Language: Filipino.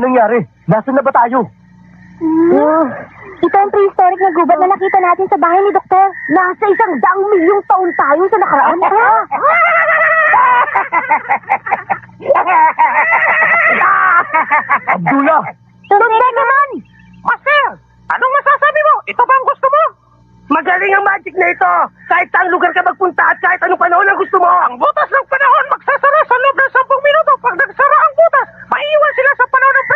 Nangyari? Nasaan na ba tayo? Ito ang prehistoric na gubat na nakita natin sa bahay ni Doktor. Nasa 100,000,000 taon tayo sa nakaraan. Abdullah! Tundek naman! Master, anong masasabi mo? Ito ba ang gusto mo? Magaling ang magic na ito! Kahit saang lugar ka magpunta at kahit anong panahon ang gusto mo! Ang butas ng panahon magsasara sa loob ng 10 minuto. Pag nagsara ang butas, maiiwan sila sa panahon ng